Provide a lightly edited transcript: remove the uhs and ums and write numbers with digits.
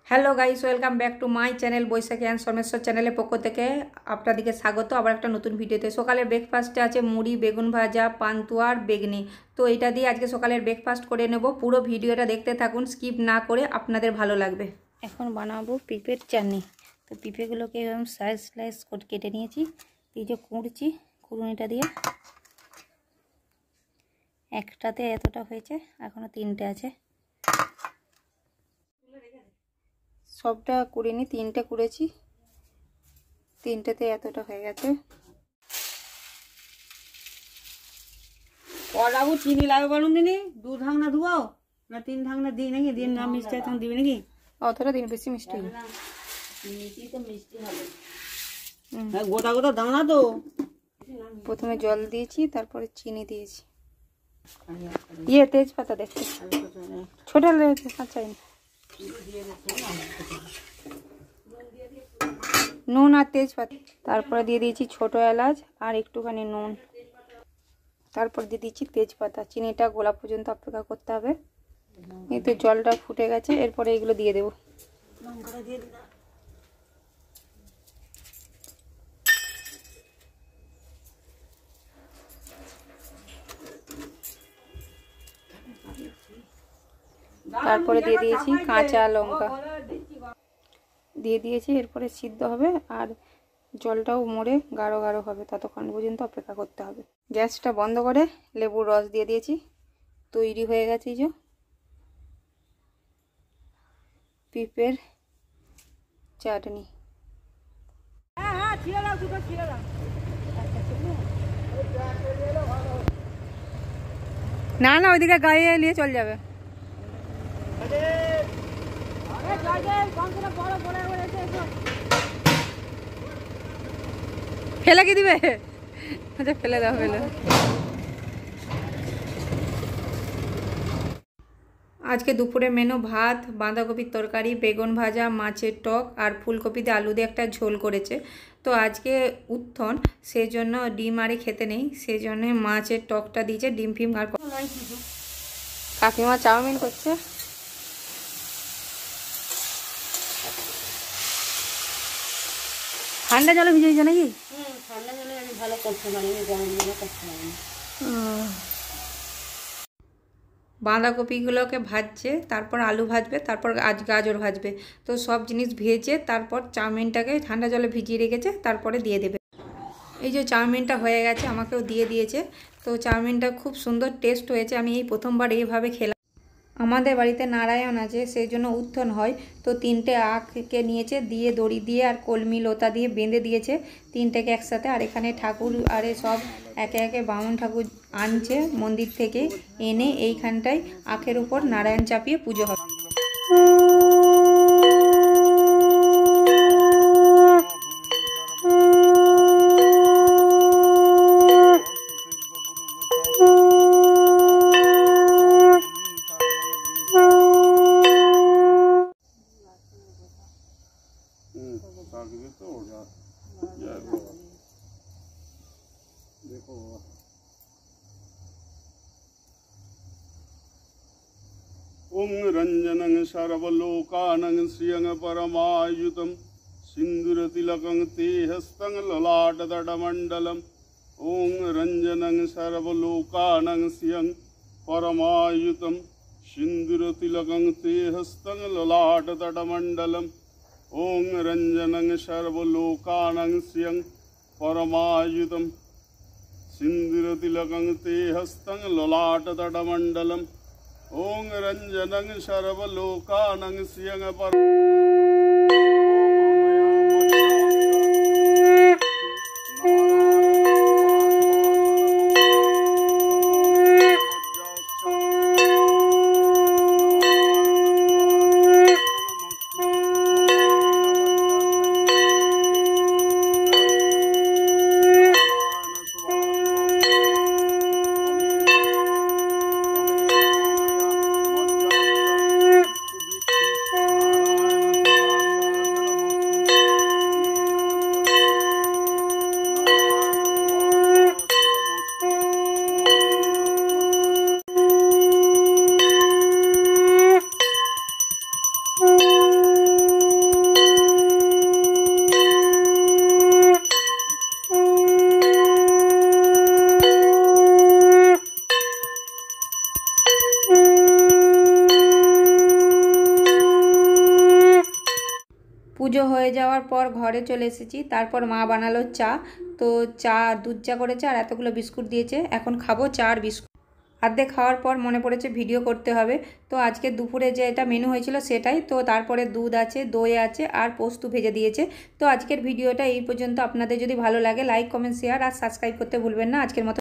Hello guys, welcome back to my channel Baishakhi and Someshwar চ্যানেলের পক্ষ থেকে আপনাদেরকে স্বাগত আবার একটা নতুন ভিডিওতে। সকালের ব্রেকফাস্টে আছে মুড়ি, বেগুন ভাজা, পান্তুয়া আর বেগনি। তো এটা দিয়ে আজকে সকালের ব্রেকফাস্ট করে নেব। পুরো ভিডিওটা দেখতে থাকুন, স্কিপ না করে, আপনাদের ভালো লাগবে। এখন বানাবো পিঁপের চাটনি। তো পিঁপেগুলোকে এরকম স্লাইস স্লাইস করে কেটে নিয়েছি। এই যে কুড়ছি, কুড়ুনিটা দিয়ে একটাতে এতটা হয়েছে, এখনও তিনটে আছে। সবটা কুড়িনি, তিনটে কুড়েছি, তিনটেতে এতটা হয়ে গেছে। কড়াবু চিনি লাগবে বলুন দিনি, 2 ঢাকনা ধুয়াও না 3 ঢাকনা দিই নাকি, দিন না মিষ্টি তখন দিবি নাকি? অতটা দিন, বেশি মিষ্টি মিষ্টি তো মিষ্টি হবে। হ্যাঁ, গোটা গোটা দানা তো। প্রথমে জল দিয়েছি, তারপরে চিনি দিয়েছি। তেজপাতা দেখতে ছোট চাই, নুন আর তেজপাতা, তারপরে দিয়ে দিয়েছি ছোট এলাচ আর একটুখানি নুন, তারপর দিয়ে দিচ্ছি তেজপাতা। চিনিটা গোলা পর্যন্ত অপেক্ষা করতে হবে। এই তো জলটা ফুটে গেছে, এরপরে এগুলো দিয়ে দেবো। তারপরে দিয়ে দিয়েছি কাঁচা লঙ্কা দিয়ে দিয়েছি। এরপরে সিদ্ধ হবে আর জলটাও মরে গাঢ় গাঢ় হবে, ততক্ষণ পর্যন্ত অপেক্ষা করতে হবে। গ্যাসটা বন্ধ করে লেবুর রস দিয়ে দিয়েছি। তৈরি হয়ে গেছে এই যে পিঁপের চাটনি। না না, ওইদিকে গাড়ি নিয়ে চল যাবে। ফেলে কি দিবে? আচ্ছা, ফেলে দাও, ফেলে। আজকে দুপুরে মেনু ভাত, বাঁধাকপির তরকারি, বেগুন ভাজা, মাছের টক আর ফুলকপিতে আলু দিয়ে একটা ঝোল করেছে। তো আজকে উত্থন, সেই জন্য ডিম আরে খেতে নেই, সেই জন্য মাছের টকটা দিয়েছে। ডিম ফিম আর কাকিমা চাউমিন করছে। ঠান্ডা জলে ভিজেছে নাকি? ঠান্ডা জলে আমি ভালো করতে পারি, গরম জলে করতে পারি। বাঁধাকপিগুলোকে ভাজছে, তারপর আলু ভাজবে, তারপর গাজর ভাজবে। তো সব জিনিস ভেজে তারপর চাউমিনটাকে ঠান্ডা জলে ভিজিয়ে রেখেছে, তারপরে দিয়ে দেবে। এই যে চাউমিনটা হয়ে গেছে, আমাকেও দিয়ে দিয়েছে। তো চাউমিনটা খুব সুন্দর টেস্ট হয়েছে। আমি এই প্রথমবার এইভাবে খেলাম। আমাদের বাড়িতে নারায়ণ আছে, সেই জন্য উত্থন হয়। তো 3টে আখকে নিয়েছে, দিয়ে দড়ি দিয়ে আর কলমি লতা দিয়ে বেঁধে দিয়েছে 3টেকে একসাথে। আর এখানে ঠাকুর আরে সব একে একে বামুন ঠাকুর আনছে মন্দির থেকে, এনে এইখানটায় আখের উপর নারায়ণ চাপিয়ে পুজো হবে। ओं रंजनं सर्वलोकानं श्रियं परमायुतं सिन्दूरतिलकं ते हस्तं ललाटतटमण्डलम् ओं रंजनं सर्वलोकानं श्रियं परमायुतं सिन्दूरतिलकं ते हस्तं ललाटतटमण्डलम् ओं रंजनं सर्वलोकानं श्रियं परमायुतं सिन्दूरतिलकं ते हस्तं ललाटतटमण्डलम् ओं रंजनं सर्वलोकानं श्रियं হয়ে যাওয়ার পর ঘরে চলে এসেছি। তারপর মা বানালো চা, তো চা দুধ চা করেছে আর এতগুলো বিস্কুট দিয়েছে। এখন খাবো চা আর বিস্কুট। অর্ধেক খাওয়ার পর মনে পড়েছে ভিডিও করতে হবে, তো আজকে দুপুরে যে এটা মেনু হয়েছিল সেটাই। তো তারপরে দুধ আছে, দই আছে আর পোস্ত ভেজে দিয়েছে। তো আজকের ভিডিওটা এই পর্যন্ত। আপনাদের যদি ভালো লাগে লাইক কমেন্ট শেয়ার আর সাবস্ক্রাইব করতে ভুলবেন না। আজকের মতো